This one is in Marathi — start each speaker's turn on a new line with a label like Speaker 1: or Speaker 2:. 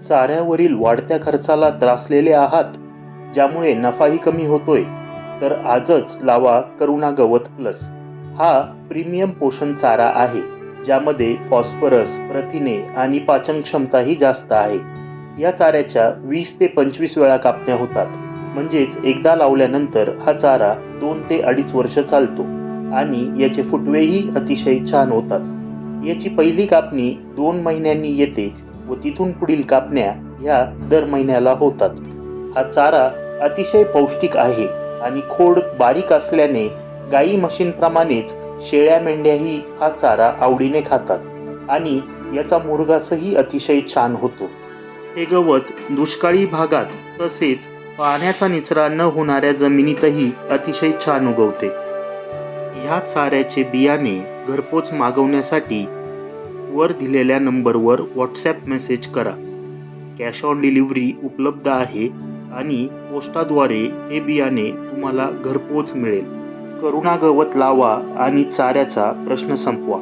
Speaker 1: चाऱ्यावरील वाढत्या खर्चाला त्रासलेले आहात, ज्यामुळे नफाही कमी होतोय, तर आजच लावा करुणा गवत प्लस. हा प्रीमियम पोषण चारा आहे, ज्यामध्ये फॉस्फरस, प्रथिने आणि पाचन क्षमताही जास्त आहे. या चाऱ्याच्या 20 ते 25 वेळा कापण्या होतात. म्हणजेच एकदा लावल्यानंतर हा चारा 2 ते 2.5 वर्ष चालतो आणि याचे फुटवेही अतिशय छान होतात. याची पहिली कापणी 2 महिन्यांनी येते व तिथून पुढील कापण्या ह्या दर महिन्याला होतात. हा चारा अतिशय पौष्टिक आहे आणि खोड बारीक असल्याने गाई म्हशींप्रमाणेच शेळ्या मेंढ्याही हा चारा आवडीने खातात आणि याचा मुरघासही अतिशय छान होतो. हे गवत दुष्काळी भागात तसेच पाण्याचा निचरा न होणाऱ्या जमिनीतही अतिशय छान उगवते. ह्या चाऱ्याचे बियाणे घरपोच मागवण्यासाठी वर दिलेल्या नंबरवर व्हॉट्सॲप मेसेज करा. कॅश ऑन डिलिव्हरी उपलब्ध आहे आणि पोस्टाद्वारे हे बियाणे तुम्हाला घरपोच मिळेल. करुणा गवत लावा आणि चाऱ्याचा प्रश्न संपवा.